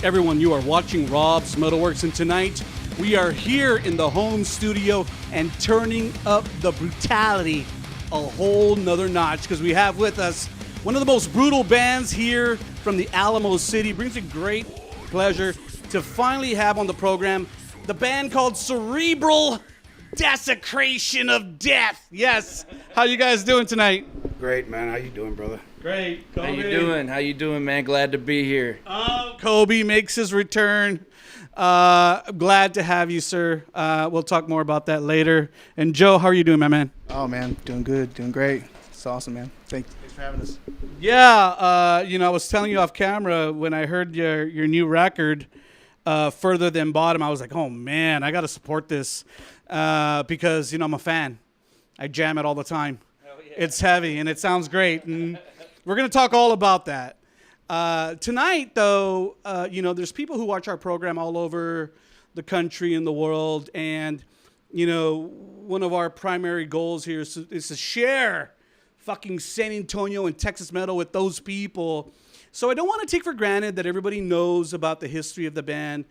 Everyone, you are watching Rob's MetalWorks, and tonight we are here in the home studio and turning up the brutality a whole nother notch because we have with us one of the most brutal bands here from the Alamo City. Brings a great pleasure to finally have on the program the band called Cerebral Desecration of Death. Yes. How you guys doing tonight? Great, man. How you doing, brother? Great. Kobey. How you doing, man? Glad to be here. Kobey makes his return. Glad to have you, sir. We'll talk more about that later. And Joe, how are you doing, my man? Oh, man. Doing good. Doing great. It's awesome, man. Thanks for having us. Yeah. I was telling you off camera when I heard your new record, Further Than Bottom, I was like, oh, man, I got to support this because, I'm a fan. I jam it all the time. It's heavy, and it sounds great, and we're going to talk all about that. Tonight, though, there's people who watch our program all over the country and the world, and, one of our primary goals here is to share fucking San Antonio and Texas metal with those people. So I don't want to take for granted that everybody knows about the history of the band.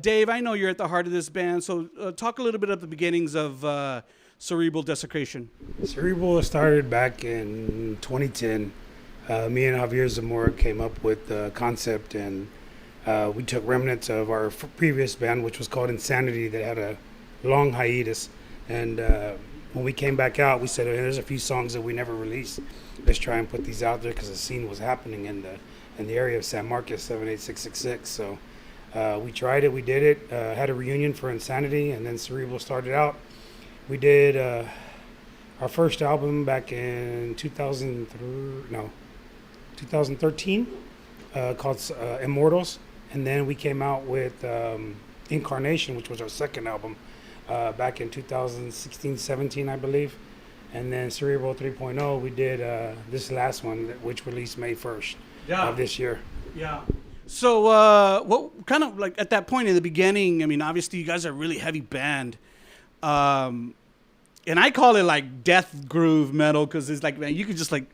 Dave, I know you're at the heart of this band, so talk a little bit of the beginnings of Cerebral Desecration. Cerebral started back in 2010. Me and Javier Zamora came up with the concept, and we took remnants of our previous band, which was called Insanity, that had a long hiatus. And when we came back out, we said, hey, there's a few songs that we never released. Let's try and put these out there because the scene was happening in the area of San Marcos, 78666. So we tried it, we did it, had a reunion for Insanity, and then Cerebral started out. We did our first album back in 2013 called Immortals, and then we came out with Incarnation, which was our second album back in 2016-17, I believe. And then Cerebral 3.0, we did this last one, which released May 1st of this year. Yeah. So what kind of, like, at that point in the beginning, I mean, obviously you guys are a really heavy band. And I call it like death groove metal because it's like, man, you could just like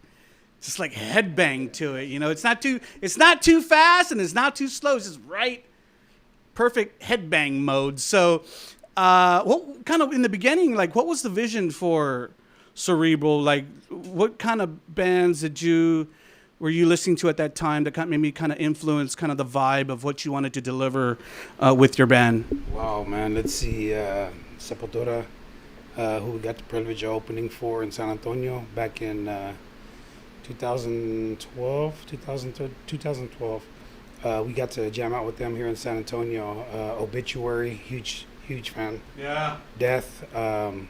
headbang to it. It's not too fast and it's not too slow. It's just right, perfect headbang mode. So, what kind of in the beginning, like, what was the vision for Cerebral? Like, what kind of bands were you listening to at that time that maybe kind of influenced kind of the vibe of what you wanted to deliver with your band? Wow, man. Let's see. Sepultura, who we got the privilege of opening for in San Antonio back in 2012. We got to jam out with them here in San Antonio. Obituary, huge fan. Yeah. Death. Man,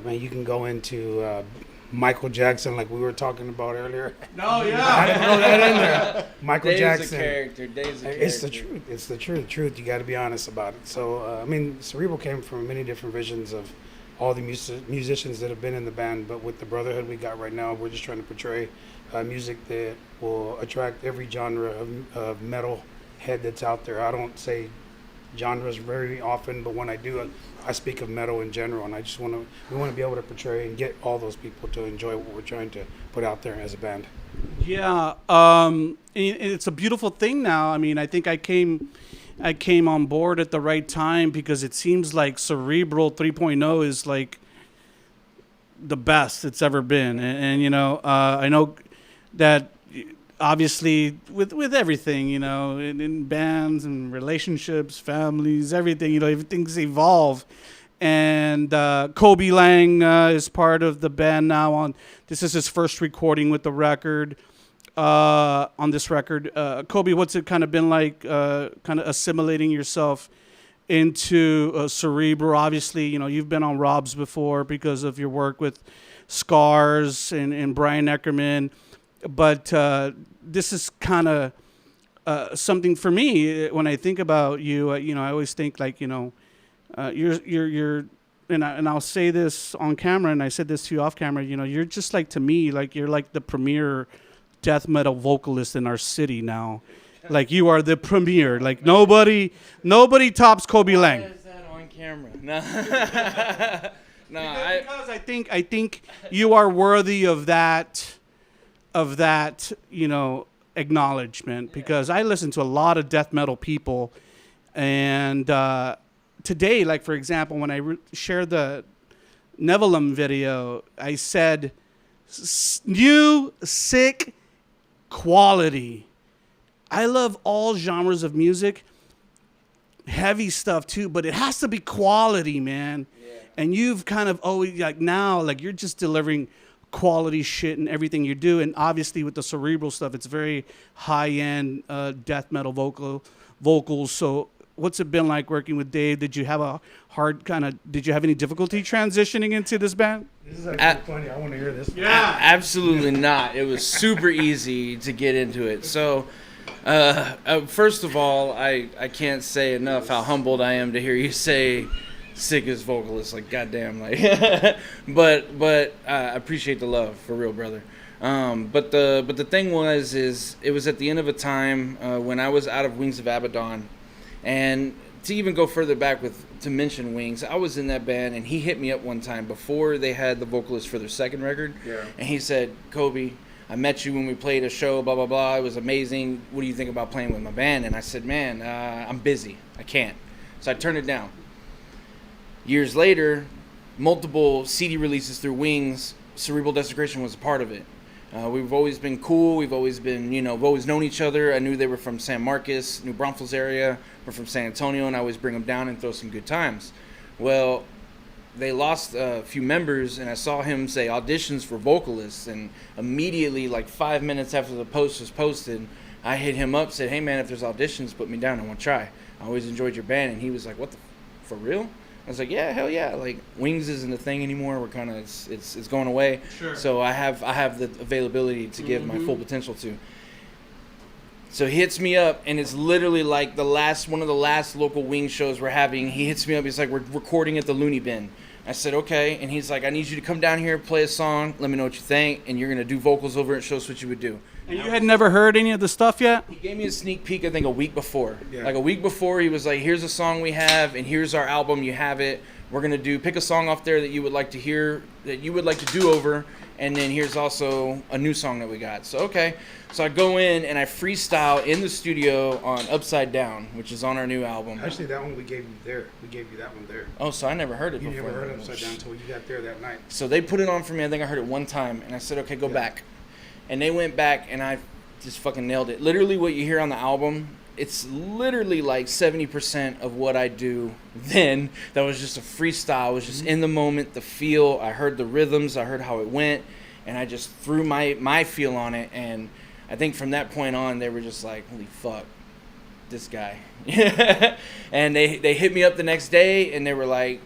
you can go into Michael Jackson, like we were talking about earlier. No, yeah. I didn't throw that in there. Michael Dave's Jackson. A character. Dave's a character. It's the truth. It's the truth. You got to be honest about it. So, Cerebral came from many different visions of all the musicians that have been in the band. But with the brotherhood we got right now, we're just trying to portray music that will attract every genre of metal head that's out there. I don't say genres very often, but when I do, I speak of metal in general, and we want to be able to portray and get all those people to enjoy what we're trying to put out there as a band. Yeah, it's a beautiful thing now. I mean, I think I came on board at the right time because it seems like Cerebral 3.0 is like the best it's ever been, and I know that obviously with everything, in bands and relationships, families, everything, everything's evolve. And Kobey Lange is part of the band now. This is his first recording with the record. On this record, Kobey, what's it kind of been like, kind of assimilating yourself into Cerebral? Obviously, you've been on Rob's before because of your work with Scars and Bryan Eckermann. But this is kind of something for me when I think about you. I always think like, you're, and I'll say this on camera, and I said this to you off camera. You're just like, to me, like you're like the premier death metal vocalist in our city now. Like you are the premier. Like nobody tops Kobey Lange. Why is that on camera? No. Because I think you are worthy of that, acknowledgement because I listen to a lot of death metal people, and today, like for example, when I shared the Nevelum video, I said new sick quality. I love all genres of music, heavy stuff too, but it has to be quality, man. Yeah. And you've kind of always like now, like you're just delivering quality shit in everything you do, and obviously with the Cerebral stuff, it's very high end death metal vocals. So what's it been like working with Dave? Did you have a hard did you have any difficulty transitioning into this band? This is actually funny. I want to hear this. Yeah, absolutely not. It was super easy to get into it. So, first of all, I can't say enough how humbled I am to hear you say sickest vocalist. Like, goddamn, like, but I appreciate the love for real, brother. But the thing is it was at the end of a time when I was out of Wings of Abaddon. And to even go further back to mention Wings, I was in that band, and he hit me up one time before they had the vocalist for their second record. Yeah. And he said, Kobey, I met you when we played a show, blah, blah, blah. It was amazing. What do you think about playing with my band? And I said, man, I'm busy. I can't. So I turned it down. Years later, multiple CD releases through Wings, Cerebral Desecration was a part of it. We've always been cool. We've always been, we've always known each other. I knew they were from San Marcos, New Braunfels area. We're from San Antonio, and I always bring them down and throw some good times. Well, they lost a few members, and I saw him say auditions for vocalists, and immediately, like 5 minutes after the post was posted, I hit him up, said, hey, man, if there's auditions, put me down. I want to try. I always enjoyed your band. And he was like, what the for real? I was like, yeah, hell yeah. Like, Wings isn't a thing anymore. We're kind of, it's going away. Sure. So I have the availability to give my full potential to. So he hits me up, and it's literally like one of the last local Wings shows we're having. He hits me up. He's like, we're recording at the Looney Bin. I said, okay. And he's like, I need you to come down here, play a song. Let me know what you think. And you're going to do vocals over it. Show us what you would do. And you had never heard any of the stuff yet? He gave me a sneak peek, I think, a week before. Yeah. Like a week before, he was like, here's a song we have, and here's our album. You have it. We're going to pick a song off there that you would like to hear, that you would like to do over, and then here's also a new song that we got. So, okay. So I go in, and I freestyle in the studio on Upside Down, which is on our new album. Actually, that one we gave you there. We gave you that one there. Oh, so I never heard it before. You never heard Upside Down until you got there that night. So they put it on for me. I think I heard it one time, and I said, okay, go back. And they went back, and I just fucking nailed it. Literally what you hear on the album, it's literally like 70% of what I do then. That was just a freestyle. It was just in the moment, the feel. I heard the rhythms. I heard how it went. And I just threw my feel on it. And I think from that point on, they were just like, holy fuck, this guy. And they hit me up the next day, and they were like,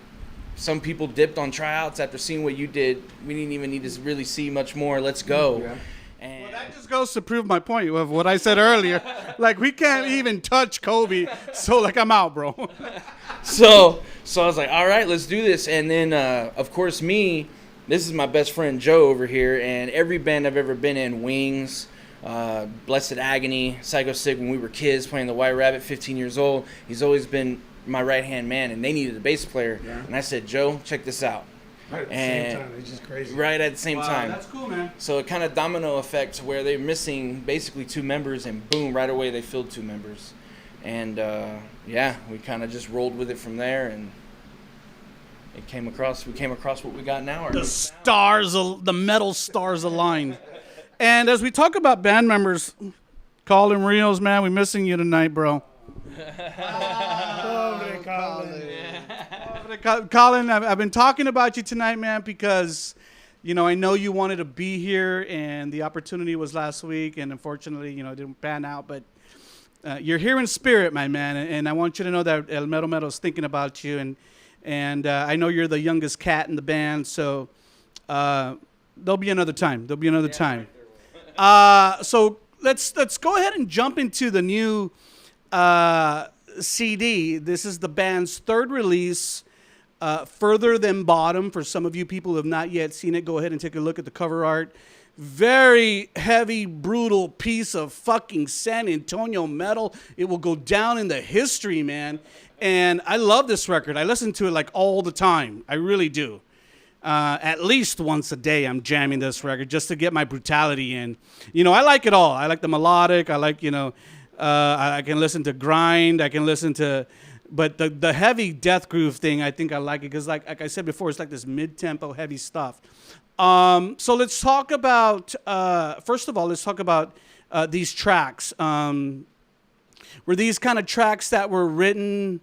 some people dipped on tryouts after seeing what you did. We didn't even need to really see much more. Let's go. Yeah. Well, that just goes to prove my point of what I said earlier. Like, we can't even touch Kobey, so, like, I'm out, bro. So I was like, all right, let's do this. And then, of course, this is my best friend Joe over here, and every band I've ever been in, Wings, Blessed Agony, Psycho Sick, when we were kids playing the White Rabbit, 15 years old, he's always been my right-hand man, and they needed a bass player. Yeah. And I said, Joe, check this out. Right at the same time. It's just crazy. Right at the same time. That's cool, man. So it kind of domino effect to where they're missing basically 2 members, and boom, right away they filled 2 members. And we kind of just rolled with it from there, and we came across what we got now. The metal stars aligned. And as we talk about band members, Collyn Rios, man, we're missing you tonight, bro. Collyn, I've been talking about you tonight, man, because, I know you wanted to be here, and the opportunity was last week, and unfortunately, it didn't pan out, but you're here in spirit, my man, and I want you to know that El Mero Metal is thinking about you, and I know you're the youngest cat in the band, so there'll be another time. So let's go ahead and jump into the new CD. This is the band's 3rd release, Further Than Bottom. For some of you people who have not yet seen it, go ahead and take a look at the cover art. Very heavy, brutal piece of fucking San Antonio metal. It will go down in the history, man. And I love this record. I listen to it like all the time. I really do. At least once a day, I'm jamming this record just to get my brutality in. You know, I like it all. I like the melodic. I like, I can listen to grind. I can listen to, but the heavy death groove thing, I think I like it because, like I said before, it's like this mid-tempo heavy stuff. So let's talk about, first of all, let's talk about these tracks. Were these kind of tracks that were written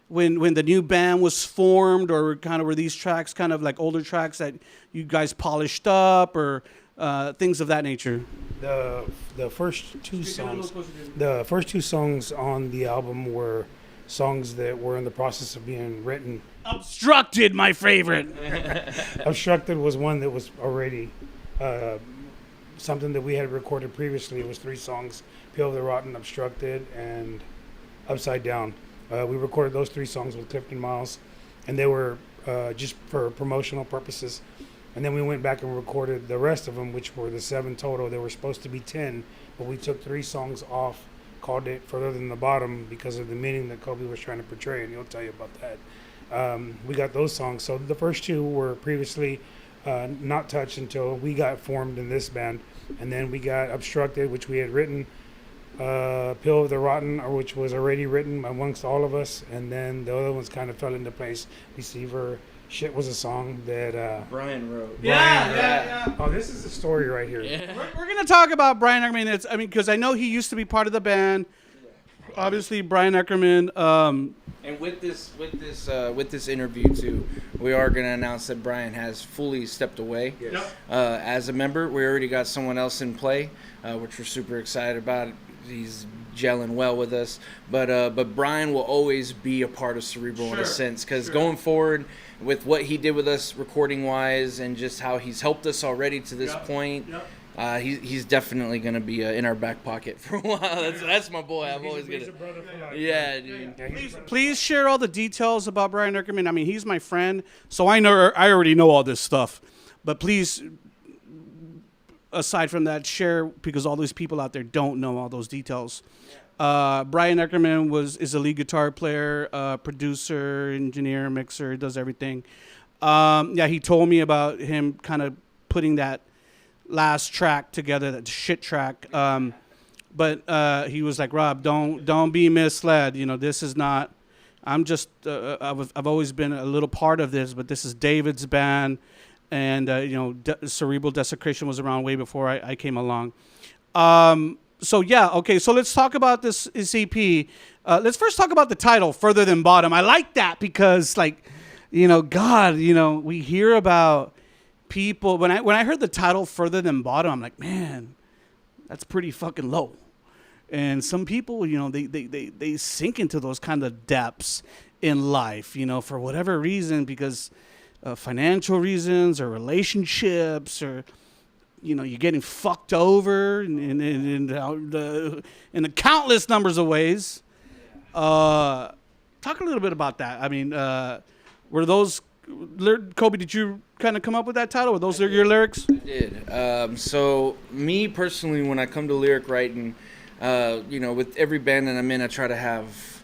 when the new band was formed, or kind of were these tracks kind of like older tracks that you guys polished up, or things of that nature? The first two songs on the album were songs that were in the process of being written. Obstructed, my favorite. Obstructed was one that was already something that we had recorded previously. It was 3 songs: Peel of the Rotten, Obstructed, and Upside Down. We recorded those 3 songs with Clifton Miles, and they were just for promotional purposes. And then we went back and recorded the rest of them, which were the 7 total. There were supposed to be 10, but we took 3 songs off, called it Further Than the Bottom because of the meaning that Kobey was trying to portray, and he'll tell you about that. We got those songs. So the first 2 were previously not touched until we got formed in this band. And then we got Obstructed, which we had written, Peel of the Rotten, which was already written amongst all of us, and then the other ones kind of fell into place. Deceiver, Shit was a song that Bryan wrote. Yeah. Oh, this is the story right here. Yeah. We're gonna talk about Bryan Eckermann. Because I know he used to be part of the band. Obviously, Bryan Eckermann. And with this interview too, we are going to announce that Bryan has fully stepped away as a member. We already got someone else in play, which we're super excited about. He's gelling well with us, but Bryan will always be a part of Cerebral in a sense, because going forward with what he did with us recording wise and just how he's helped us already to this point. He's definitely gonna be in our back pocket for a while. That's my boy. I'm always gonna. Yeah, dude. Please share all the details about Bryan Eckermann. I mean, he's my friend, so I already know all this stuff. But please, aside from that, share, because all these people out there don't know all those details. Bryan Eckermann is a lead guitar player, producer, engineer, mixer, does everything. He told me about him kind of putting that last track together, that shit track. But he was like, Rob, don't be misled. This is not. I'm just. I've always been a little part of this, but this is David's band, and Cerebral Desecration was around way before I came along. So let's talk about this EP. Let's first talk about the title, Further Than Bottom. I like that because, we hear about people. When I heard the title Further Than Bottom, I'm like, man, that's pretty fucking low. And some people, they sink into those kind of depths in life, for whatever reason, because of financial reasons or relationships, or you're getting fucked over in the countless numbers of ways. Talk a little bit about that. I mean, were those, Kobey, did you kind of come up with that title? Were those your lyrics? I did. So me personally, when I come to lyric writing, with every band that I'm in, I try to have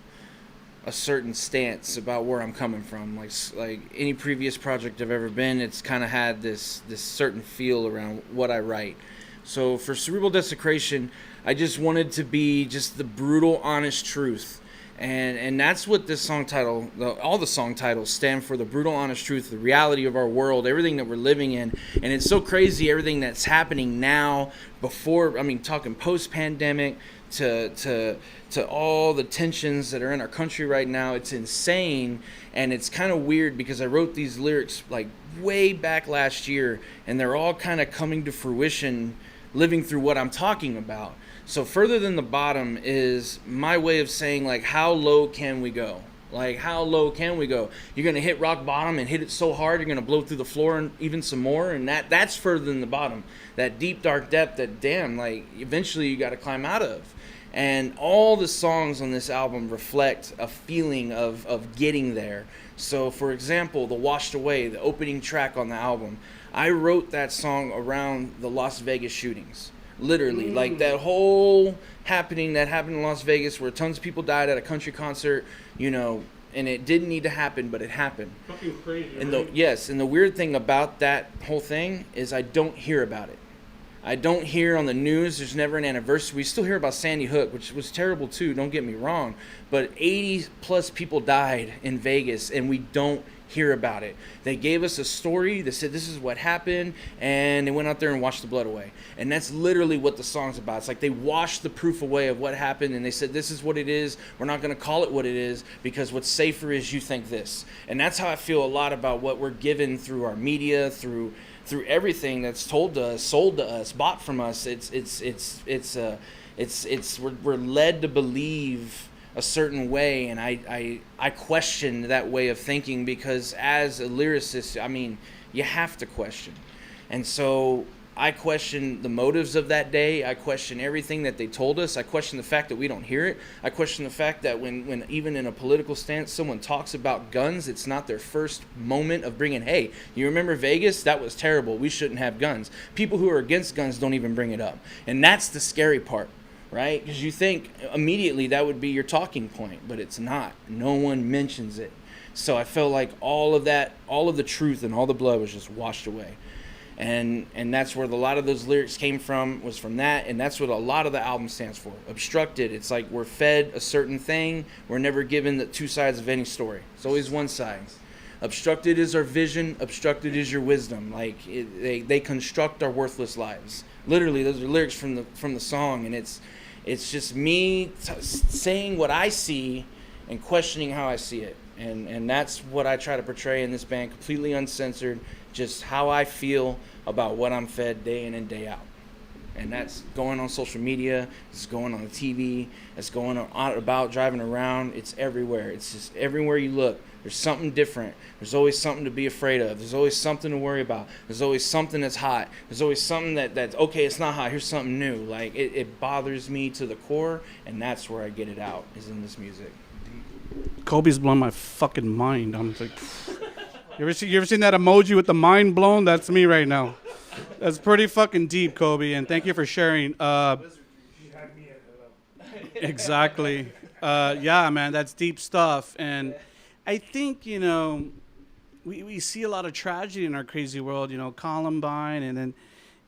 a certain stance about where I'm coming from. Like any previous project I've ever been, it's kind of had this certain feel around what I write. So for Cerebral Desecration, I just wanted to be just the brutal, honest truth. And that's what this song title, all the song titles stand for: the brutal, honest truth, the reality of our world, everything that we're living in. And it's so crazy, everything that's happening now, talking post-pandemic, to all the tensions that are in our country right now. It's insane, and it's kind of weird because I wrote these lyrics like way back last year, and they're all kind of coming to fruition, living through what I'm talking about. So Further Than the Bottom is my way of saying, like, how low can we go? Like, how low can we go? You're going to hit rock bottom and hit it so hard you're going to blow through the floor and even some more, and that's further than the bottom. That deep, dark depth that, eventually you got to climb out of. And all the songs on this album reflect a feeling of getting there. So, for example, The Washed Away, the opening track on the album, I wrote that song around the Las Vegas shootings. Literally, like that whole happening that happened in Las Vegas where tons of people died at a country concert, and it didn't need to happen, but it happened. Fucking crazy. And right? and the weird thing about that whole thing is I don't hear about it. I don't hear on the news. There's never an anniversary. We still hear about Sandy Hook, which was terrible too. Don't get me wrong, but 80 plus people died in Vegas, and we don't hear about it. They gave us a story that said this is what happened, and they went out there and washed the blood away. And that's literally what the song's about. It's like they washed the proof away of what happened, and they said this is what it is. We're not going to call it what it is, because what's safer is you think this. And that's how I feel a lot about what we're given through our media, through everything that's told to us, sold to us, bought from us. We're led to believe a certain way, and I question that way of thinking, because as a lyricist, I mean, you have to question. And so I question the motives of that day. I question everything that they told us. I question the fact that we don't hear it. I question the fact that when even in a political stance someone talks about guns, it's not their first moment of bringing, hey, you remember Vegas? That was terrible. We shouldn't have guns. People who are against guns don't even bring it up. And that's the scary part, right? Because you think immediately that would be your talking point, but it's not. No one mentions it. So I felt like all of the truth and all the blood was just washed away. And that's where a lot of those lyrics came from, was from that, and that's what a lot of the album stands for. Obstructed. It's like we're fed a certain thing. We're never given the two sides of any story. It's always one side. Obstructed is our vision. Obstructed is your wisdom. Like they construct our worthless lives. Literally, those are lyrics from the song, and it's just me saying what I see and questioning how I see it. And that's what I try to portray in this band, completely uncensored, just how I feel about what I'm fed day in and day out. And that's going on social media, it's going on the TV, it's going on about driving around, it's everywhere. It's just everywhere you look, there's something different. There's always something to be afraid of. There's always something to worry about. There's always something that's hot. There's always something that's okay, it's not hot, here's something new. Like, it bothers me to the core, and that's where I get it out, is in this music. Kobey's blown my fucking mind. I'm like, you ever seen that emoji with the mind blown? That's me right now. That's pretty fucking deep, Kobey, and thank you for sharing. Exactly. Yeah, man, that's deep stuff. And I think, we see a lot of tragedy in our crazy world, Columbine, and then,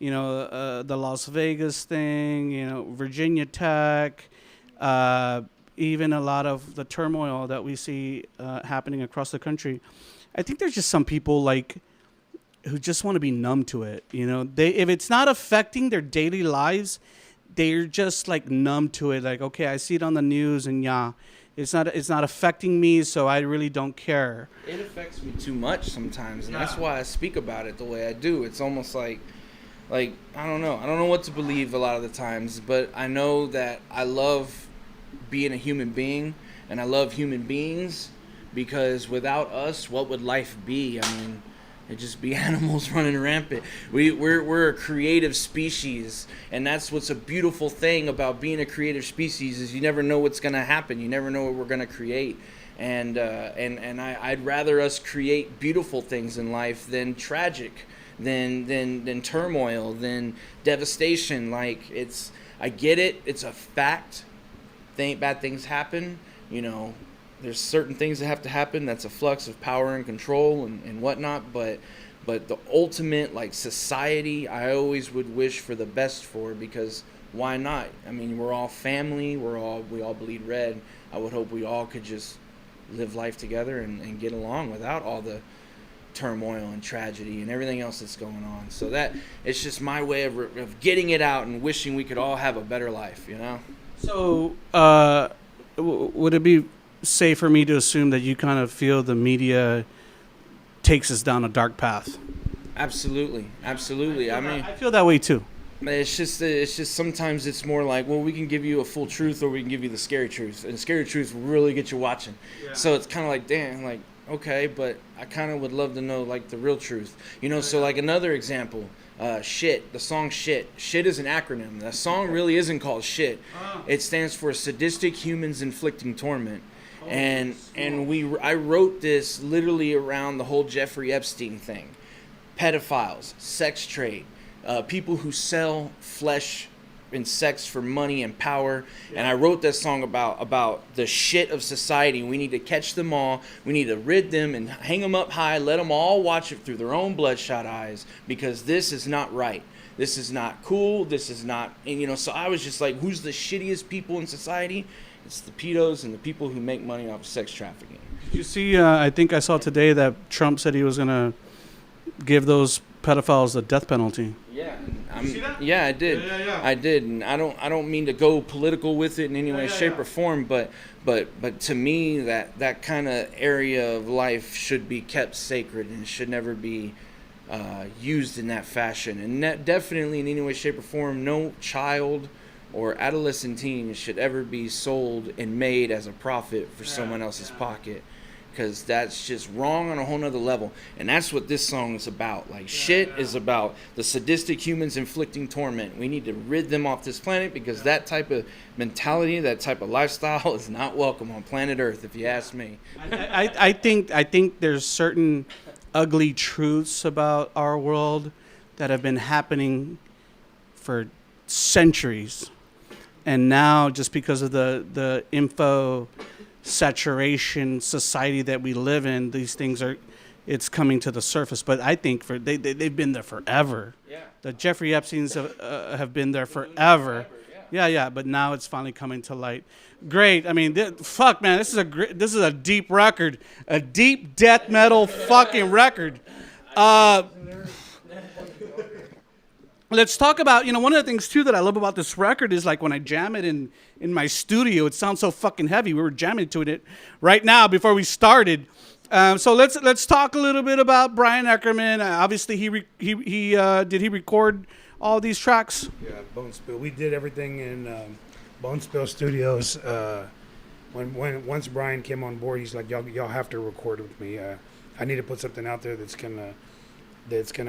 the Las Vegas thing, Virginia Tech, even a lot of the turmoil that we see happening across the country. I think there's just some people who just want to be numb to it. If it's not affecting their daily lives, they're just numb to it. Like, okay, I see it on the news, and yeah, it's not affecting me, so I really don't care. It affects me too much sometimes, and that's why I speak about it the way I do. It's almost like I don't know what to believe a lot of the times, but I know that I love being a human being, and I love human beings, because without us, what would life be? I mean, it'd just be animals running rampant. We're a creative species, and that's what's a beautiful thing about being a creative species, is you never know what's gonna happen. You never know what we're gonna create, and I'd rather us create beautiful things in life than tragic, than turmoil, than devastation. I get it. It's a fact. Bad things happen. There's certain things that have to happen. That's a flux of power and control and whatnot. But the ultimate, society, I always would wish for the best for, because why not? I mean, we're all family. We all bleed red. I would hope we all could just live life together and get along without all the turmoil and tragedy and everything else that's going on. So that it's just my way of getting it out and wishing we could all have a better life. So, would it be safe for me to assume that you kind of feel the media takes us down a dark path? Absolutely. I feel that way too. It's just sometimes it's more like, well, we can give you a full truth, or we can give you the scary truth, and the scary truth will really get you watching. Yeah. So it's kind of like, damn, okay, but I kind of would love to know the real truth. So another example. Shit, the song Shit. Shit is an acronym. The song really isn't called Shit. It stands for Sadistic Humans Inflicting Torment. I wrote this literally around the whole Jeffrey Epstein thing. Pedophiles, sex trade, people who sell flesh and sex for money and power. And I wrote that song about the shit of society. We need to catch them all. We need to rid them and hang them up high. Let them all watch it through their own bloodshot eyes, because this is not right. This is not cool. This is not, and you know, so I was just like, who's the shittiest people in society? It's the pedos and the people who make money off of sex trafficking. Did you see, I think I saw today that Trump said he was going to give those pedophiles the death penalty. Yeah. You see that? Yeah, I did. Yeah. I did, and I don't mean to go political with it in any way, shape, or form, but to me, that kind of area of life should be kept sacred and should never be used in that fashion. And definitely in any way, shape, or form, no child or adolescent teen should ever be sold and made as a profit for someone else's pocket, because that's just wrong on a whole nother level. And that's what this song is about. Like, shit is about the sadistic humans inflicting torment. We need to rid them off this planet, because that type of mentality, that type of lifestyle is not welcome on planet Earth, if you ask me. I think there's certain ugly truths about our world that have been happening for centuries. And now, just because of the info saturation society that we live in, these things it's coming to the surface. But I think they've been there forever. Yeah. The Jeffrey Epsteins have been there forever. Yeah. But now it's finally coming to light. Great. I mean, fuck, man, this is a deep record, a deep death metal fucking record. Let's talk about, one of the things, too, that I love about this record is, like, when I jam it in my studio, it sounds so fucking heavy. We were jamming to it right now before we started. So let's talk a little bit about Bryan Eckermann. Obviously, did he record all these tracks? Yeah, Bone Spill. We did everything in Bone Spill Studios. Once Bryan came on board, he's like, y'all have to record with me. I need to put something out there that's gonna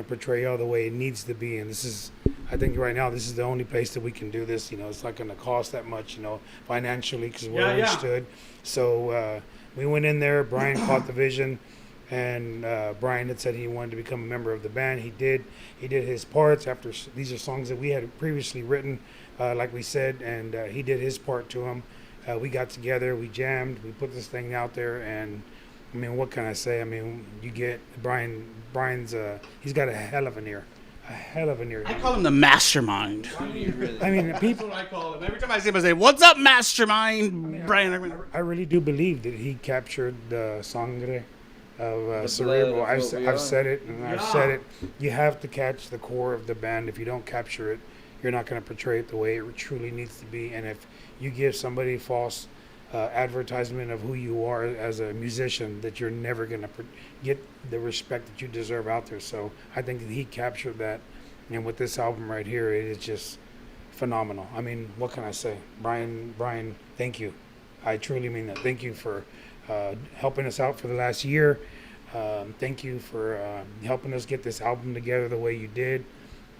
portray y'all the way it needs to be. And I think right now this is the only place that we can do this. It's not gonna cost that much, financially, because we're understood. So we went in there. Bryan caught the vision, and Bryan had said he wanted to become a member of the band. He did his parts. After these are songs that we had previously written, like we said, and he did his part to them. We got together, we jammed, we put this thing out there, and I mean, what can I say? I mean, you get Bryan's he's got a hell of an ear. I call him the mastermind. I mean, people. That's what I call him. Every time I see him, I say, "What's up, mastermind?" Bryan Eckermann. I really do believe that he captured the sangre of Cerebral. I've said it, and I've said it. You have to catch the core of the band. If you don't capture it, you're not going to portray it the way it truly needs to be. And if you give somebody false advertisement of who you are as a musician, that you're never going to get the respect that you deserve out there. So I think that he captured that, and with this album right here, it is just phenomenal. I mean, what can I say? Bryan, thank you. I truly mean that. Thank you for helping us out for the last year. Thank you for helping us get this album together the way you did.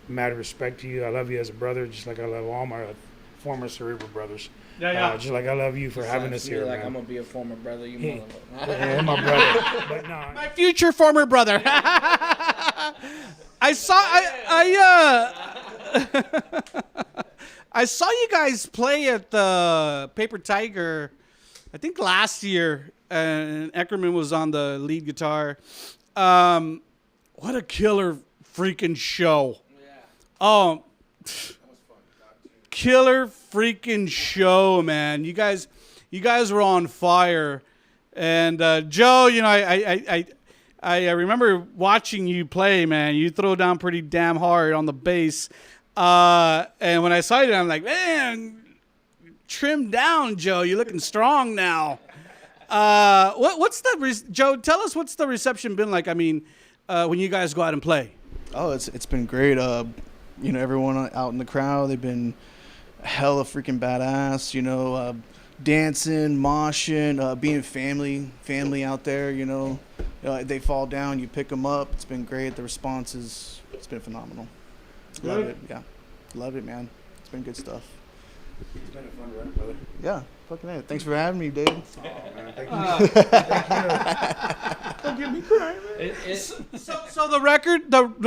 Mad respect to you. I love you as a brother, just like I love all my former Cerebral brothers. Yeah. Just like I love you for having us here. Like, man. I'm gonna be a former brother. You motherfucker. Yeah, my brother. But no. My future former brother. I saw you guys play at the Paper Tiger, I think last year, and Eckermann was on the lead guitar. What a killer freaking show! Yeah. Killer freaking show, man. You guys were on fire. And Joe, I remember watching you play, man. You throw down pretty damn hard on the bass. And when I saw you, I'm like, man, trim down, Joe. You're looking strong now. Joe, tell us, what's the reception been like? I mean, when you guys go out and play. Oh, it's been great. Everyone out in the crowd, they've been hella freaking badass, dancing, moshing, being family out there, they fall down, you pick them up. It's been great. The response it's been phenomenal. Love it. Yeah. Love it, man. It's been good stuff. It's been a fun run, brother. Yeah. Fucking A. Thanks for having me, Dave. Oh, man. Thank you. Don't get me crying, man. So the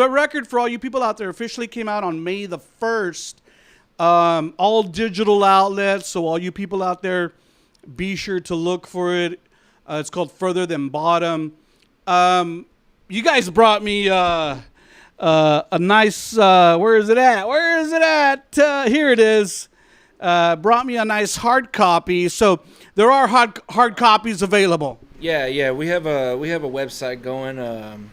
record for all you people out there officially came out on May the 1st. All digital outlets. So all you people out there, be sure to look for it. It's called Further Than Bottom. You guys brought me a nice. Where is it at? Where is it at? Here it is. Brought me a nice hard copy. So there are hard copies available. Yeah. We have a website going.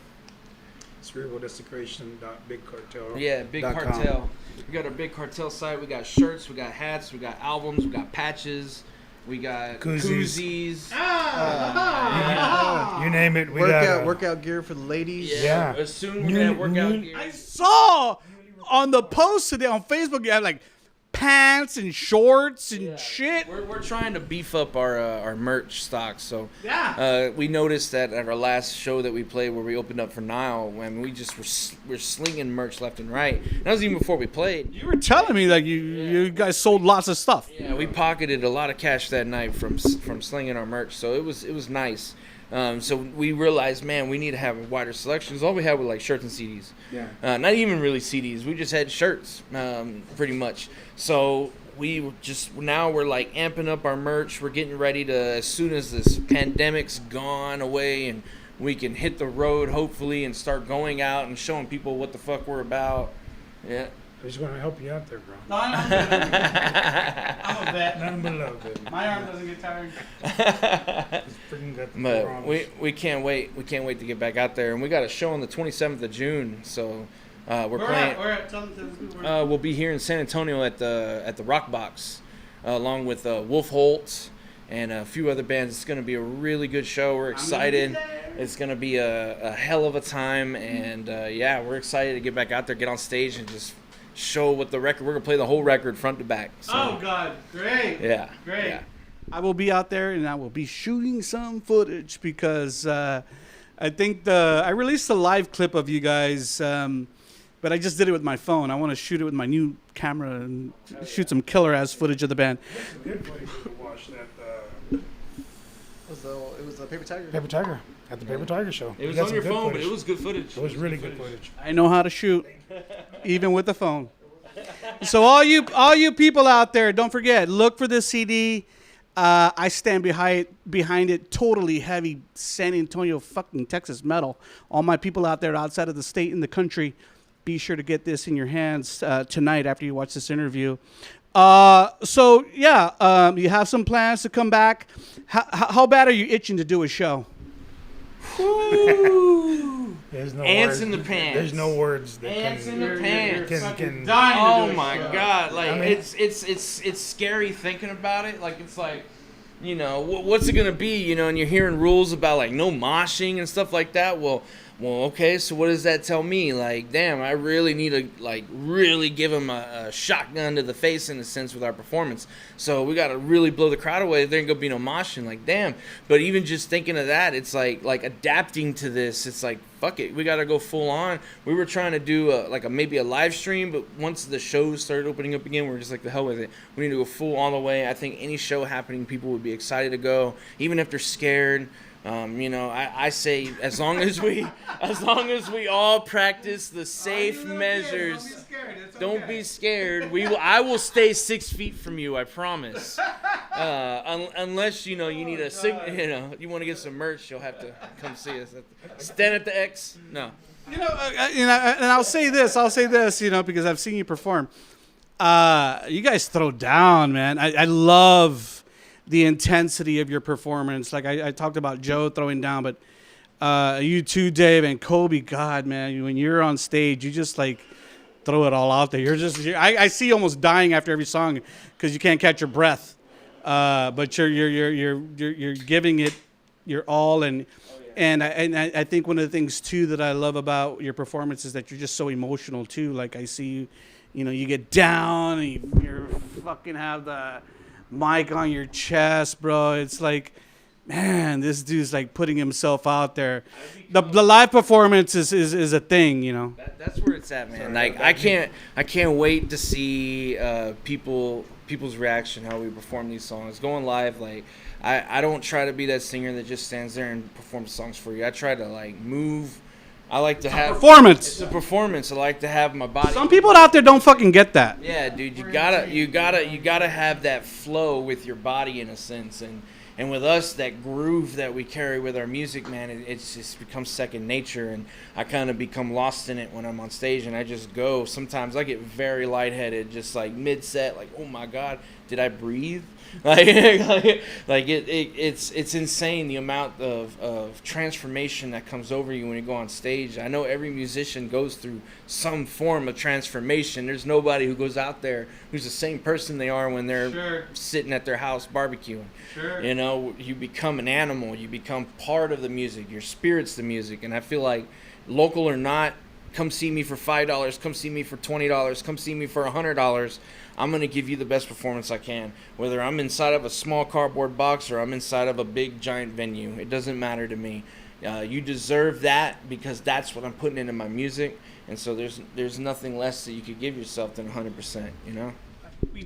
Cerebral Desecration. Big Cartel. Yeah, Big Cartel. We got our Big Cartel site. We got shirts. We got hats. We got albums. We got patches. We got koozies. You name it. We workout gear for the ladies. Yeah. Soon we're gonna have workout gear. I saw on the post today on Facebook, you have like pants and shorts and shit. We're trying to beef up our merch stock. So Yeah. we noticed that at our last show that we played, where we opened up for Nile, when we just were slinging merch left and right. That was even before we played. You were telling me that you guys sold lots of stuff. Yeah, we pocketed a lot of cash that night from slinging our merch. So it was nice. So we realized, man, we need to have a wider selection. All we had were like shirts and CDs. Yeah. Not even really CDs. We just had shirts, pretty much. So now we're like amping up our merch. We're getting ready to, as soon as this pandemic's gone away and we can hit the road, hopefully, and start going out and showing people what the fuck we're about. Yeah. I just want to help you out there, bro. No, I'm a vet. Nothing but love, baby. My arm doesn't get tired. It's freaking got the But problems. we can't wait. We can't wait to get back out there. And we got a show on the 27th of June. So we're playing. We'll be here in San Antonio at the Rock Box, along with Wolf Holt and a few other bands. It's going to be a really good show. We're excited. It's going to be a hell of a time. And we're excited to get back out there, get on stage, and just show what the record. We're going to play the whole record front to back. So, Oh God, great. Yeah. Great. Yeah. I will be out there and I will be shooting some footage because I think I released a live clip of you guys, but I just did it with my phone. I want to shoot it with my new camera and shoot some killer ass footage of the band. That's a good place to watch that. It was a Paper Tiger. Paper Tiger at the Paper Tiger show. It was You got on some your good phone, footage. but it was good footage. It was really good footage. I know how to shoot, even with the phone. So all you people out there, don't forget, look for this CD. I stand behind it totally. Heavy San Antonio fucking Texas metal. All my people out there outside of the state and the country, be sure to get this in your hands tonight after you watch this interview. You have some plans to come back. How bad are you itching to do a show? There's no Ants words. in the pants. There's no words that Ants in can. the pants. can Oh my God! Like I mean- it's scary thinking about it. Like it's like, what's it gonna be? And you're hearing rules about like no moshing and stuff like that. Well, okay. So what does that tell me? Like, damn, I really need to really give them a shotgun to the face in a sense with our performance. So we got to really blow the crowd away. There ain't gonna be no moshing. Like, damn. But even just thinking of that, it's like adapting to this. It's like, fuck it, we got to go full on. We were trying to do maybe a live stream, but once the shows started opening up again, we were just like, the hell with it. We need to go full all the way. I think any show happening, people would be excited to go, even if they're scared. I say as long as we all practice the safe measures, don't be scared. I will stay 6 feet from you. I promise. Unless you need you want to get some merch, you'll have to come see us. Stand at the X. No. And I'll say this, because I've seen you perform. You guys throw down, man. I love the intensity of your performance. Like I talked about Joe throwing down, but you too, Dave and Kobey. God, man, when you're on stage, you just like throw it all out there. I see you almost dying after every song because you can't catch your breath. But you're giving it your all, and I think one of the things too that I love about your performance is that you're just so emotional too. Like I see you, you get down and you're fucking have the mic on your chest, bro. It's like, man, this dude's like putting himself out there. The live performance is a thing, That's where it's at, man. Like I can't wait to see people's reaction how we perform these songs going live. Like I don't try to be that singer that just stands there and performs songs for you. I try to like move I like to have performance. It's a performance. I like to have my body. Some people out there don't fucking get that. Yeah, dude, you gotta have that flow with your body in a sense, and with us, that groove that we carry with our music, man, it's just becomes second nature, and I kind of become lost in it when I'm on stage, and I just go. Sometimes I get very lightheaded, just like mid-set, like, oh my God, did I breathe? It's insane the amount of transformation that comes over you when you go on stage. I know every musician goes through some form of transformation. There's nobody who goes out there who's the same person they are when they're sitting at their house barbecuing. You know, you become an animal. You become part of the music. Your spirit's the music. And I feel like, local or not, come see me for $5, come see me for $20, come see me for $100. I'm going to give you the best performance I can. Whether I'm inside of a small cardboard box or I'm inside of a big giant venue, it doesn't matter to me. You deserve that because that's what I'm putting into my music. And so there's nothing less that you could give yourself than 100%, you know?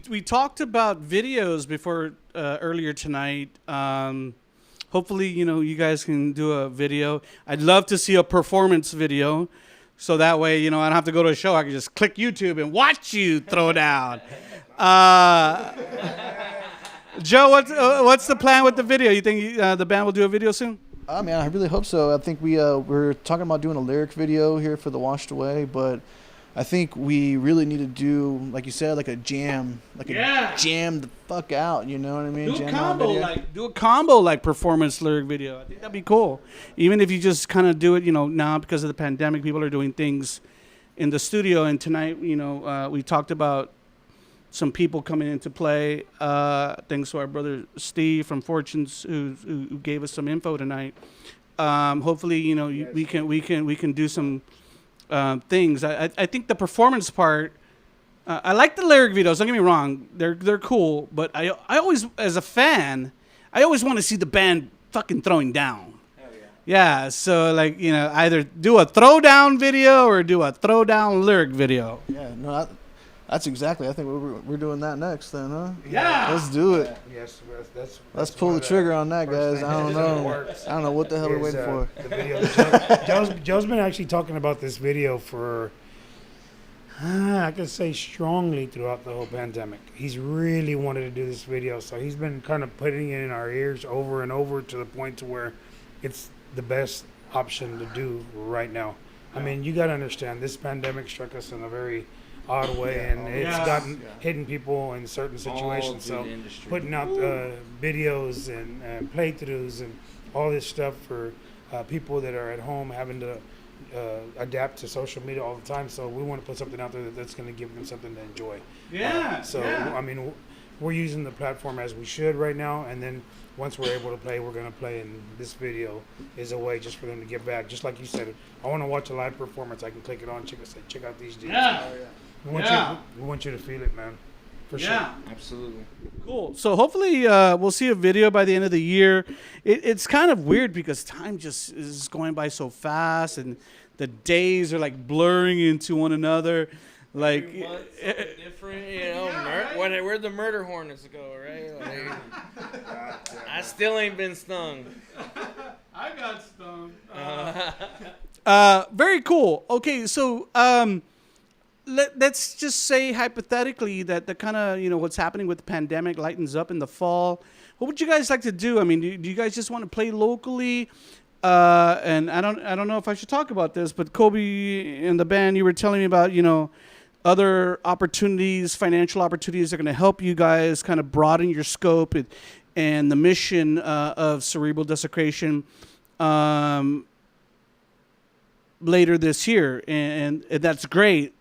We talked about videos before earlier tonight. Hopefully, you know, you guys can do a video. I'd love to see a performance video. So that way, you know, I don't have to go to a show. I can just click YouTube and watch you throw down. Joe, what's the plan with the video? You think the band will do a video soon? Man, I really hope so. I think we're talking about doing a lyric video here for the Washed Away, but I think we really need to do, like you said, like a jam, jam the fuck out. You know what I mean? Do a combo like performance lyric video. I think that'd be cool. Even if you just kind of do it, you know, now because of the pandemic, people are doing things in the studio. And tonight, you know, we talked about some people coming into play. Thanks to our brother Steve from Fortunes who gave us some info tonight. Hopefully, you know, we can do some things. I think the performance part. I like the lyric videos. Don't get me wrong; they're cool. But I always, as a fan, I always want to see the band fucking throwing down. Hell yeah. Yeah. So like, you know, either do a throwdown video or do a throwdown lyric video. Yeah. No, that's exactly. I think we're doing that next, then, huh? Yeah. Let's do it. Yes, Let's pull the trigger on that, guys. I don't know. I don't know what the hell we're waiting for. The video. Joe's been actually talking about this video for, I could say, strongly throughout the whole pandemic. He's really wanted to do this video, so he's been kind of putting it in our ears over and over to the point to where it's the best option to do right now. I mean, you got to understand, this pandemic struck us in a very odd way, and it's hitting people in certain situations. So putting out videos and playthroughs and all this stuff for people that are at home having to adapt to social media all the time. So we want to put something out there that's going to give them something to enjoy. I mean, we're using the platform as we should right now, and then once we're able to play, we're going to play, and this video is a way just for them to get back. Just like you said, I want to watch a live performance, I can click it on, check out these dudes. We want you to feel it, man. For sure. Absolutely. Cool. So hopefully we'll see a video by the end of the year. It's kind of weird because time just is going by so fast, and the days are like blurring into one another. Like different, you know. Right? Where'd the murder hornets go, right? Like, I still ain't been stung. I got stung. Very cool. Okay, so let's just say hypothetically that the kind of, you know, what's happening with the pandemic lightens up in the fall. What would you guys like to do? I mean, do you guys just want to play locally? And I don't know if I should talk about this, but Kobey and the band, you were telling me about, you know, other opportunities, financial opportunities that are going to help you guys kind of broaden your scope and the mission of Cerebral Desecration later this year. And that's great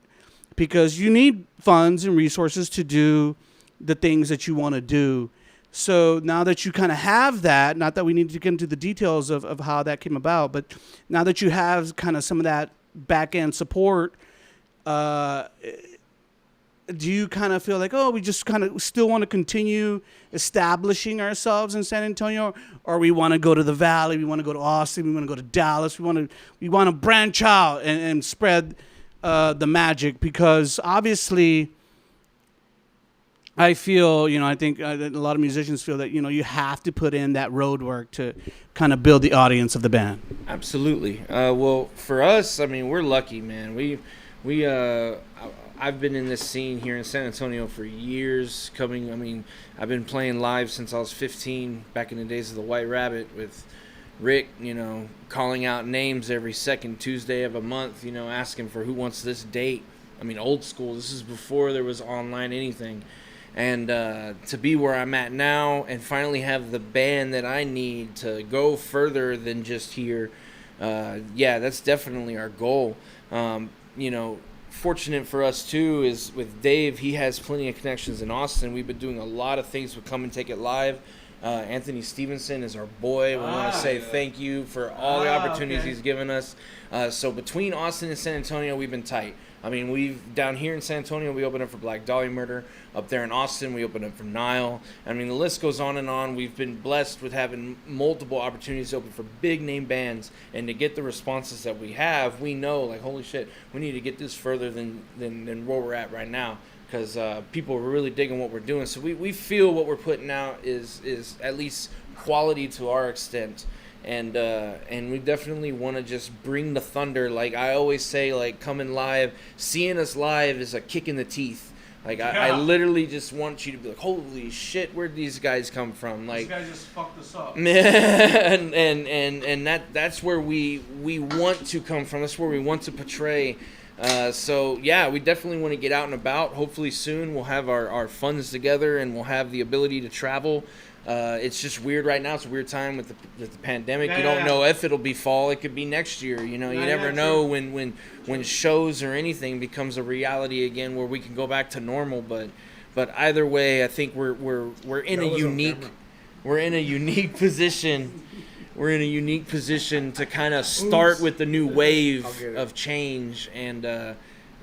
because you need funds and resources to do the things that you want to do. So now that you kind of have that, not that we need to get into the details of how that came about, but now that you have kind of some of that back-end support, do you kind of feel like, oh, we just kind of still want to continue establishing ourselves in San Antonio, or we want to go to the Valley, we want to go to Austin, we want to go to Dallas, we want to branch out and spread the magic? Because obviously I feel, I think a lot of musicians feel that, you have to put in that road work to kind of build the audience of the band. Absolutely. Well, for us, I mean, we're lucky, man. I've been in this scene here in San Antonio for years. I've been playing live since I was 15, back in the days of the White Rabbit with Rick, calling out names every second Tuesday of a month, asking for who wants this date. I mean, old school. This is before there was online anything. And to be where I'm at now and finally have the band that I need to go further than just here, that's definitely our goal. Fortunate for us, too, is with Dave, he has plenty of connections in Austin. We've been doing a lot of things with Come and Take It Live. Anthony Stevenson is our boy. We want to say thank you for all the opportunities he's given us. So between Austin and San Antonio, we've been tight. I mean, we've down here in San Antonio, we opened up for Black Dahlia Murder. Up there in Austin, we opened up for Nile. I mean, the list goes on and on. We've been blessed with having multiple opportunities to open for big name bands, and to get the responses that we have, we know, like, holy shit, we need to get this further than where we're at right now, because people are really digging what we're doing. So we feel what we're putting out is at least quality to our extent. And we definitely want to just bring the thunder. Like I always say, like, coming live, seeing us live is a kick in the teeth. Like I literally just want you to be like, holy shit, where'd these guys come from? Like, these guys just fucked us up. and that's where we want to come from. That's where we want to portray. So yeah, we definitely want to get out and about. Hopefully soon we'll have our funds together and we'll have the ability to travel. It's just weird right now. It's a weird time with the pandemic. You don't know if it'll be fall. It could be next year. You never know when shows or anything becomes a reality again where we can go back to normal. But either way, I think we're in a unique position. We're in a unique position to kind of start with the new wave of change and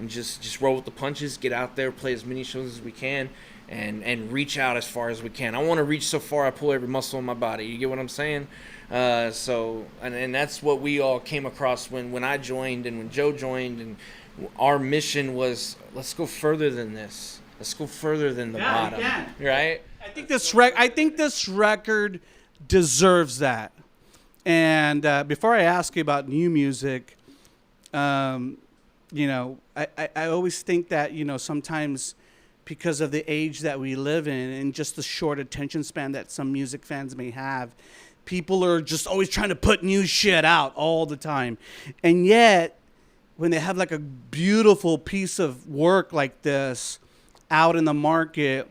just roll with the punches, get out there, play as many shows as we can. And reach out as far as we can. I want to reach so far I pull every muscle in my body. You get what I'm saying? And that's what we all came across when I joined and when Joe joined. And our mission was, let's go further than this. Let's go further than the bottom. Right? I think this record deserves that. And before I ask you about new music, I always think that, sometimes because of the age that we live in and just the short attention span that some music fans may have, people are just always trying to put new shit out all the time. And yet, when they have like a beautiful piece of work like this out in the market,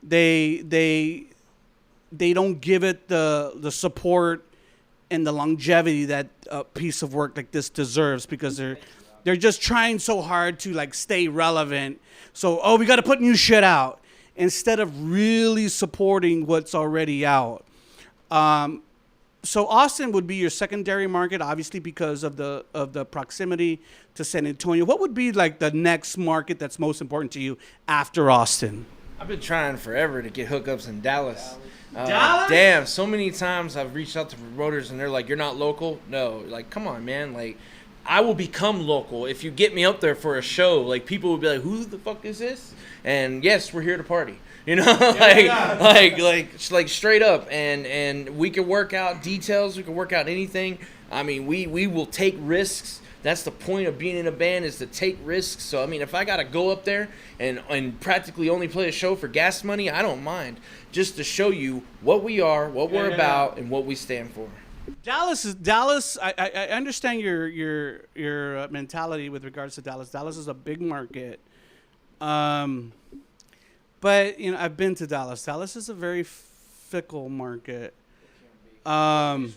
they don't give it the support and the longevity that a piece of work like this deserves, because they're just trying so hard to like stay relevant. So, we got to put new shit out instead of really supporting what's already out. So Austin would be your secondary market, obviously, because of the proximity to San Antonio. What would be like the next market that's most important to you after Austin? I've been trying forever to get hookups in Dallas. Dallas? Damn, so many times I've reached out to promoters and they're like, "You're not local?" No, like, come on, man. Like, I will become local if you get me up there for a show. Like, people will be like, "Who the fuck is this?" And yes, we're here to party. Like straight up. And we can work out details. We can work out anything. I mean, we will take risks. That's the point of being in a band, is to take risks. So, I mean, if I got to go up there and practically only play a show for gas money, I don't mind. Just to show you what we are, what we're about, and what we stand for. Dallas. I understand your mentality with regards to Dallas. Dallas is a big market, but I've been to Dallas. Dallas is a very fickle market. I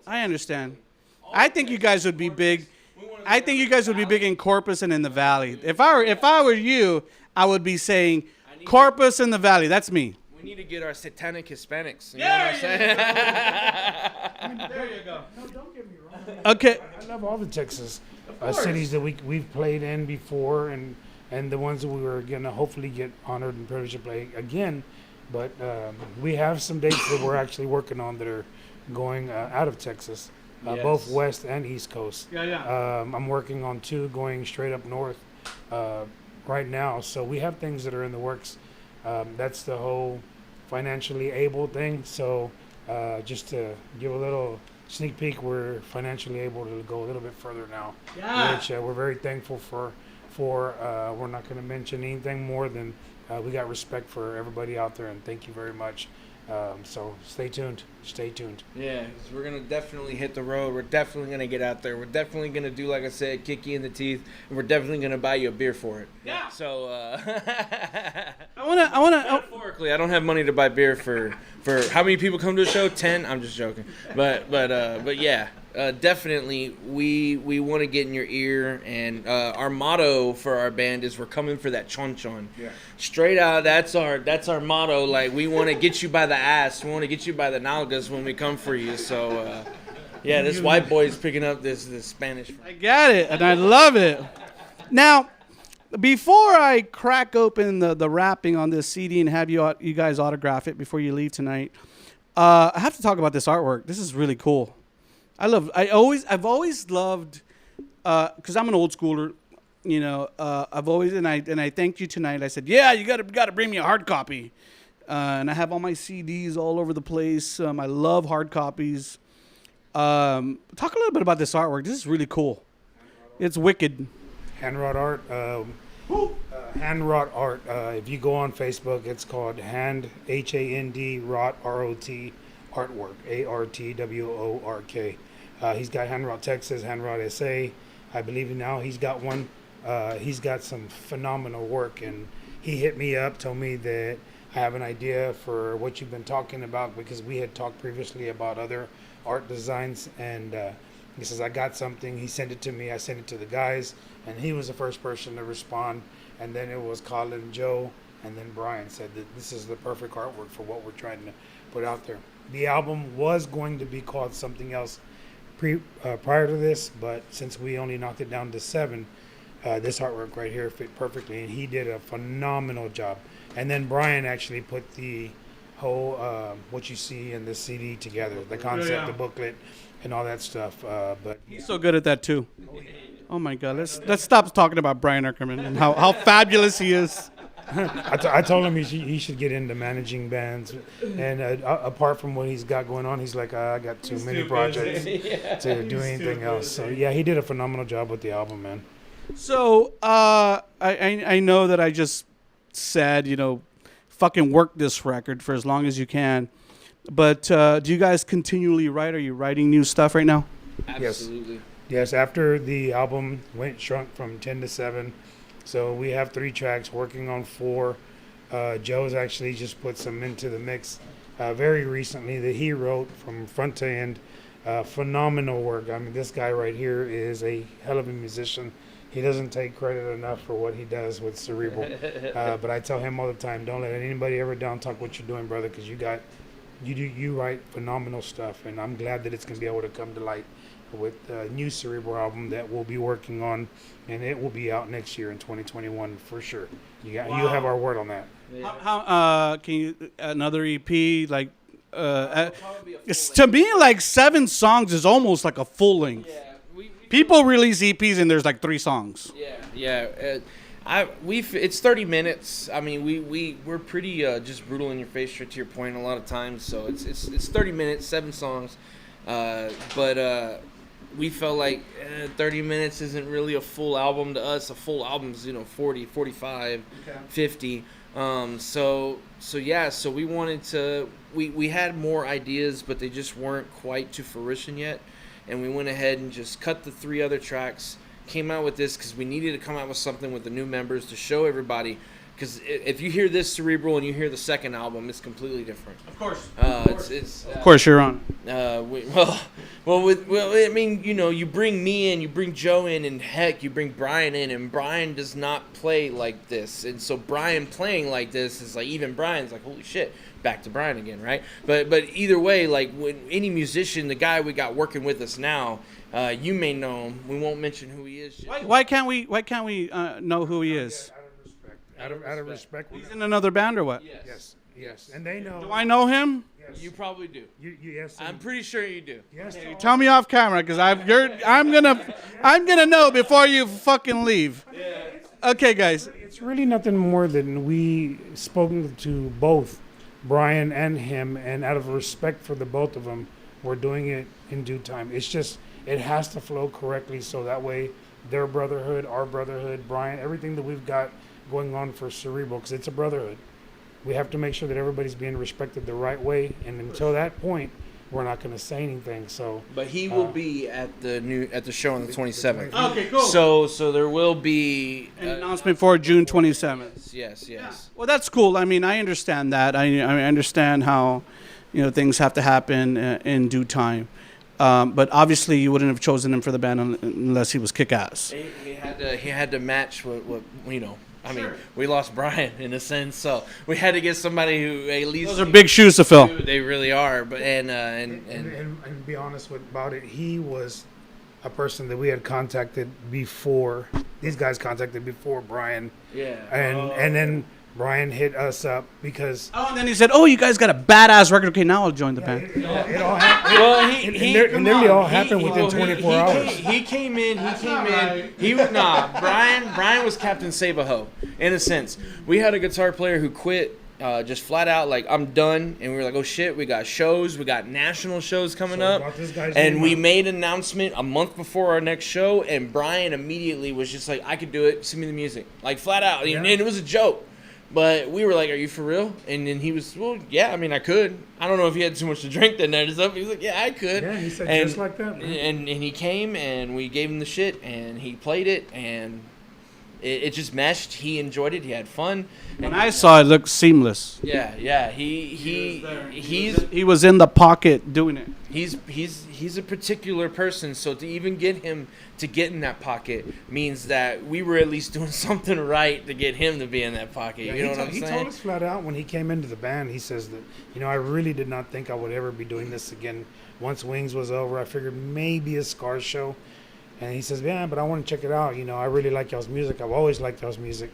understand. I think you guys would be big. I think you guys would be big in Corpus and in the Valley. If I were you, I would be saying Corpus and the Valley. That's me. We need to get our satanic Hispanics. You know what I'm saying? There you go. No, don't get me wrong. Okay. I love all the Texas cities that we've played in before, and the ones that we were going to hopefully get honored and privileged to play again. But we have some dates that we're actually working on that are going out of Texas, both West and East Coast. I'm working on 2 going straight up north right now. So we have things that are in the works That's the whole financially able thing. So just to give a little sneak peek, we're financially able to go a little bit further now, which we're very thankful for. We're not going to mention anything more than we got respect for everybody out there, and thank you very much. So stay tuned. Stay tuned. Yeah, 'cause we're going to definitely hit the road. We're definitely going to get out there. We're definitely going to do, like I said, kick you in the teeth, and we're definitely going to buy you a beer for it. Yeah. So, I want to. metaphorically, I don't have money to buy beer for how many people come to a show? 10? I'm just joking. But yeah. Definitely, we want to get in your ear, and our motto for our band is we're coming for that chon chon. Yeah. Straight out, that's our motto. Like, we want to get you by the ass, we want to get you by the nalgas when we come for you. So, yeah, this white boy's picking up this Spanish. I get it, and I love it. Now, before I crack open the wrapping on this CD and have you guys autograph it before you leave tonight, I have to talk about this artwork. This is really cool. I've always loved, because I'm an old schooler, you know. I've always and I thanked you tonight. I said, yeah, you gotta bring me a hard copy, and I have all my CDs all over the place. I love hard copies. Talk a little bit about this artwork. This is really cool. It's wicked. Hand-wrought art. Hand-wrought art. If you go on Facebook, it's called Hand wrought R-O-T artwork. ARTWORK. He's got Hand-wrought Texas, Hand-wrought SA. I believe now he's got one. He's got some phenomenal work, and he hit me up, told me that I have an idea for what you've been talking about, because we had talked previously about other art designs, and he says, I got something. He sent it to me. I sent it to the guys, and he was the first person to respond, and then it was Collyn, Joe, and then Bryan said that this is the perfect artwork for what we're trying to put out there. The album was going to be called something else prior to this, but since we only knocked it down to 7, this artwork right here fit perfectly, and he did a phenomenal job. And then Bryan actually put the whole what you see in the CD together, the concept, the booklet, and all that stuff. But He's so good at that too. Oh my God, let's stop talking about Bryan Eckermann and how fabulous he is. I told him he should get into managing bands, and apart from what he's got going on, he's like, I got too many projects to do anything else. So yeah, he did a phenomenal job with the album, man. So I know that I just said, you know, fucking work this record for as long as you can, but do you guys continually write? Are you writing new stuff right now? Absolutely. Yes, after the album shrunk from 10 to 7. So we have 3 tracks, working on 4. Joe's actually just put some into the mix very recently that he wrote from front to end. Phenomenal work. I mean, this guy right here is a hell of a musician. He doesn't take credit enough for what he does with Cerebral. But I tell him all the time, don't let anybody ever down talk what you're doing, brother, because you write phenomenal stuff, and I'm glad that it's going to be able to come to light with a new Cerebral album that we'll be working on, and it will be out next year in 2021 for sure. You have our word on that. Yeah. How can you another EP like? It's, to me, like 7 songs is almost like a full length. Yeah, People release EPs and there's like 3 songs. Yeah. It's 30 minutes. I mean, we're pretty just brutal in your face, straight to your point a lot of times. So it's 30 minutes, 7 songs, but we felt like 30 minutes isn't really a full album to us. A full album's 40, 45, 50. So we wanted to. We had more ideas, but they just weren't quite to fruition yet. And we went ahead and just cut the 3 other tracks. Came out with this because we needed to come out with something with the new members to show everybody. Because if you hear this Cerebral and you hear the second album, it's completely different. Of course. Of course, you're on. I mean, you bring me in, you bring Joe in, and heck, you bring Bryan in, and Bryan does not play like this. And so Bryan playing like this is like, even Bryan's like, holy shit, back to Bryan again, right? But either way, like when any musician, the guy we got working with us now, you may know him. We won't mention who he is. Why can't we know who he is? Out of respect. He's in another band or what? Yes. And they know. Do I know him? Yes. You probably do. Yes. I'm pretty sure you do. Yes. Tell me off camera, because I'm gonna know before you fucking leave. Yeah. Okay, guys. It's really nothing more than we spoken to both Bryan and him, and out of respect for the both of them, we're doing it in due time. It's just, it has to flow correctly, so that way their brotherhood, our brotherhood, Bryan, everything that we've got going on for Cerebral, because it's a brotherhood. We have to make sure that everybody's being respected the right way, and until that point, we're not going to say anything. So, But he will be at the show on the 27th. Okay, cool. So there will be An announcement for June 27th. Yes. Well, that's cool. I mean, I understand that. I understand how, things have to happen in due time. But obviously, you wouldn't have chosen him for the band unless he was kick-ass. He had to match what. I mean, we lost Bryan in a sense, so we had to get somebody who at least. Those are big shoes to fill. They really are, but and be honest about it, he was a person that we had contacted before. These guys contacted before Bryan. Yeah. And then Bryan hit us up because. Oh, and then he said, "Oh, you guys got a badass record. Okay, now I'll join the band." It all happened. Well, it literally all happened within 24 hours. He came in. Bryan was Captain Sabaho in a sense. We had a guitar player who quit. Just flat out, like, I'm done. And we were like, oh shit, we got shows, we got national shows coming up. And we made an announcement a month before our next show, and Bryan immediately was just like, I could do it, send me the music. Like, flat out. And it was a joke. But we were like, are you for real? And then he was, well, yeah, I mean, I could. I don't know if he had too much to drink that night or something. He was like, yeah, I could. Yeah, he said just like that, man. And he came, and we gave him the shit, and he played it, and it just meshed. He enjoyed it. He had fun. When I saw it, looked seamless. Yeah. He was in the pocket doing it. He's a particular person, so to even get him to get in that pocket means that we were at least doing something right to get him to be in that pocket. You know what I'm saying? He told us flat out when he came into the band, he says that, I really did not think I would ever be doing this again. Once Wings was over, I figured maybe a Scars show. And he says, yeah, but I want to check it out. I really like y'all's music. I've always liked y'all's music.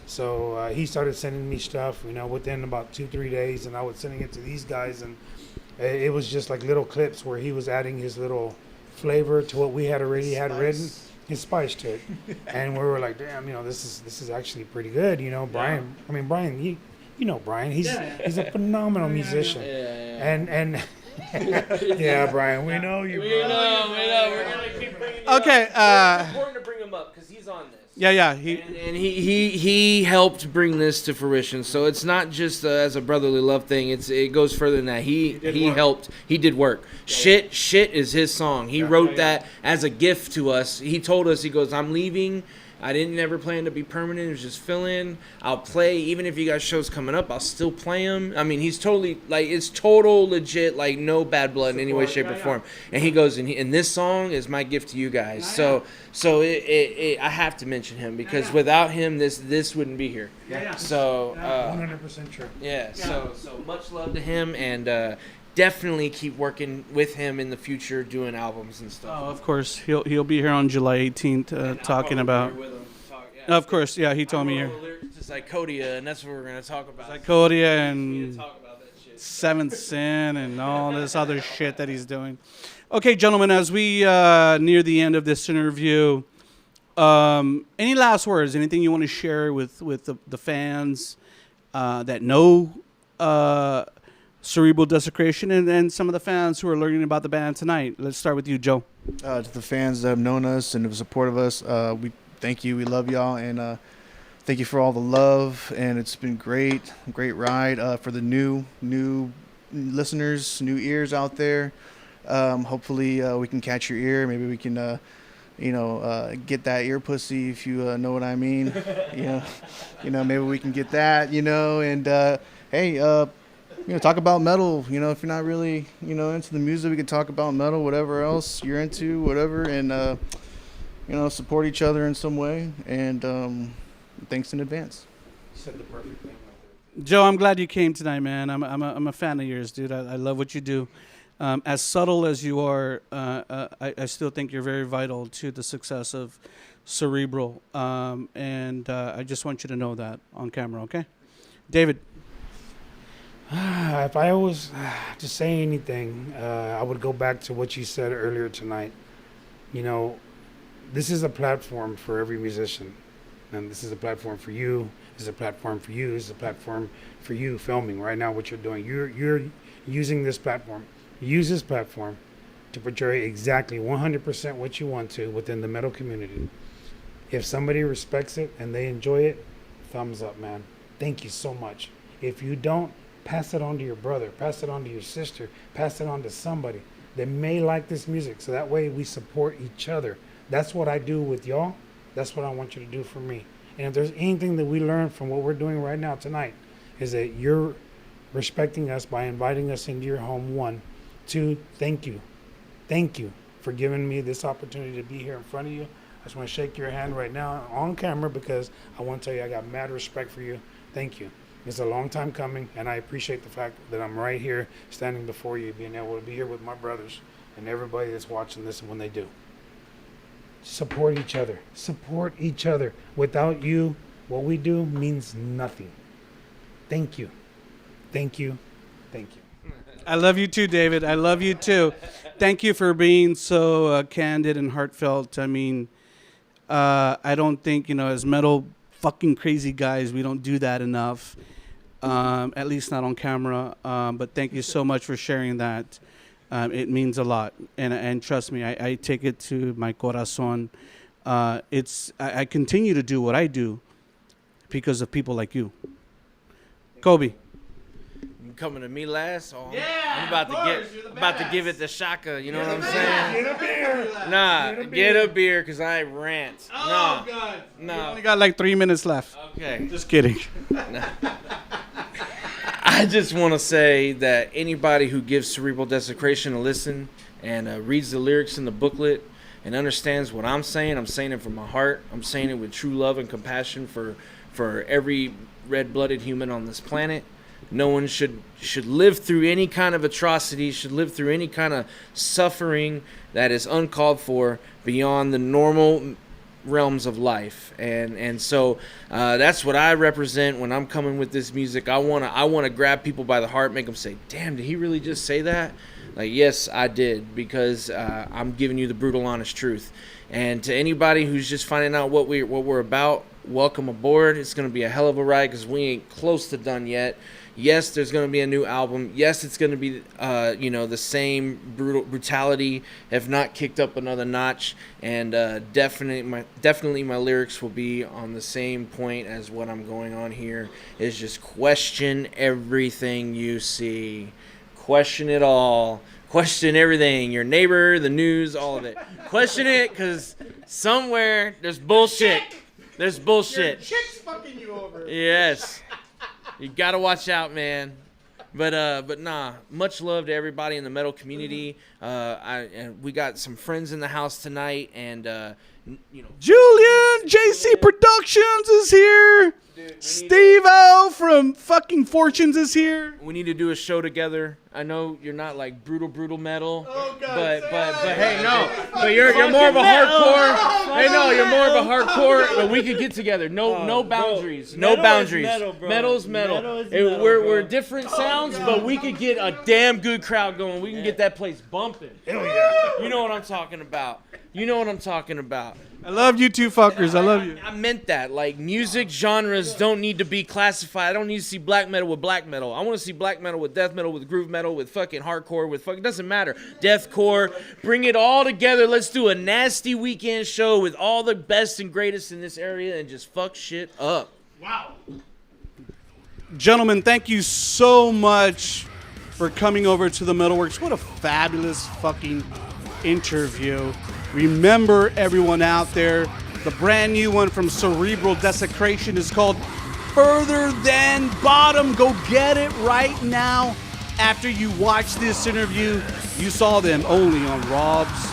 So he started sending me stuff, within about 2-3 days, and I was sending it to these guys, and it was just like little clips where he was adding his little flavor to what we had already had written, his spice to it. And we were like, damn, this is actually pretty good. Bryan, I mean, Bryan, Bryan, he's a phenomenal musician. And yeah, Bryan, we know you. We know. We're gonna keep bringing him Okay. It's important to bring him up because he's on this. Yeah. He helped bring this to fruition. So it's not just as a brotherly love thing. It goes further than that. He helped. He did work. Shit is his song. He wrote that as a gift to us. He told us, he goes, I'm leaving. I didn't ever plan to be permanent. It was just fill in. I'll play. Even if you got shows coming up, I'll still play them. I mean, he's totally, like, it's total legit, like, no bad blood in any way, shape, or form. And he goes, and this song is my gift to you guys. So I have to mention him because without him, this wouldn't be here. So 100% true. So much love to him, and definitely keep working with him in the future, doing albums and stuff. Oh, of course. He'll be here on July 18th talking about. Of course, yeah. He told me here. Lyrics to Psychodia, and that's what we're going to talk about. Psychodia and Seventh Sin and all this other shit that he's doing. Okay, gentlemen, as we near the end of this interview, any last words? Anything you want to share with the fans that know Cerebral Desecration and some of the fans who are learning about the band tonight? Let's start with you, Joe. To the fans that have known us and have supported us, we thank you. We love y'all, and thank you for all the love. And it's been great ride for the new listeners, new ears out there. Hopefully, we can catch your ear. Maybe we can, get that ear pussy, if you know what I mean. Maybe we can get that. And hey. Talk about metal. If you're not really, into the music, we can talk about metal, whatever else you're into, whatever, and, support each other in some way. And thanks in advance. You said the perfect thing. Joe, I'm glad you came tonight, man. I'm a fan of yours, dude. I love what you do. As subtle as you are, I still think you're very vital to the success of Cerebral. And I just want you to know that on camera, okay? David. If I was to say anything, I would go back to what you said earlier tonight. This is a platform for every musician. And this is a platform for you. This is a platform for you. This is a platform for you filming right now what you're doing. You're using this platform. Use this platform to portray exactly 100% what you want to within the metal community. If somebody respects it and they enjoy it, thumbs up, man. Thank you so much. If you don't, pass it on to your brother, pass it on to your sister, pass it on to somebody that may like this music, so that way we support each other. That's what I do with y'all. That's what I want you to do for me. And if there's anything that we learn from what we're doing right now tonight, is that you're respecting us by inviting us into your home. 1, 2, thank you. Thank you for giving me this opportunity to be here in front of you. I just want to shake your hand right now on camera because I want to tell you I got mad respect for you. Thank you. It's a long time coming, and I appreciate the fact that I'm right here standing before you, being able to be here with my brothers and everybody that's watching this when they do. Support each other. Support each other. Without you, what we do means nothing. Thank you. Thank you. Thank you. I love you too, David. I love you too. Thank you for being so candid and heartfelt. I mean, I don't think, as metal fucking crazy guys, we don't do that enough. At least not on camera. But thank you so much for sharing that. It means a lot. And trust me, I take it to my corazón. I continue to do what I do because of people like you. Kobey. Coming to me last. Oh, Yeah, I'm about to give it the shaka. You know what I'm saying? Get a beer. Nah, get a beer because I rant. Oh, God. No. We only got like 3 minutes left. Okay. Just kidding. I just want to say that anybody who gives Cerebral Desecration a listen and reads the lyrics in the booklet and understands what I'm saying it from my heart. I'm saying it with true love and compassion for every red-blooded human on this planet. No one should live through any kind of atrocity, should live through any kind of suffering that is uncalled for beyond the normal realms of life. And so that's what I represent when I'm coming with this music. I wanna grab people by the heart, make them say, damn, did he really just say that? Like, yes, I did, because I'm giving you the brutal, honest truth. And to anybody who's just finding out what we're about, welcome aboard. It's going to be a hell of a ride because we ain't close to done yet. Yes, there's going to be a new album. Yes, it's going to be, the same brutality, if not kicked up another notch. And definitely my lyrics will be on the same point as what I'm going on here. Is just question everything you see. Question it all. Question everything. Your neighbor, the news, all of it. Question it, because somewhere there's bullshit. There's bullshit. Chick's fucking you over. Yes. You gotta watch out, man. But nah, much love to everybody in the metal community. And we got some friends in the house tonight, and Julian, JC Productions is here. Steve-O from fucking Fortunes is here. we need to do a show together. I know you're not like brutal metal, Oh, God. but hey, no, but you're more of a hardcore. Hey, no, you're more of a hardcore. But we could get together. No boundaries. Bro, No metal is boundaries. metal, bro. Metal's metal. Metal is Hey, metal, we're bro. different sounds, but we could get a damn good crowd going. We can get that place bumping. Hell yeah. You know what I'm talking about. I love you two fuckers. I love you. I meant that. Like, music genres don't need to be classified. I don't need to see black metal with black metal. I want to see black metal with death metal, with groove metal, with fucking hardcore, with fucking, doesn't matter. Deathcore. Bring it all together. Let's do a nasty weekend show with all the best and greatest in this area and just fuck shit up. Wow. Gentlemen, thank you so much for coming over to the MetalWorks. What a fabulous fucking interview. Remember, everyone out there, the brand new one from Cerebral Desecration is called Further Than Bottom. Go get it right now. After you watch this interview, you saw them only on Rob's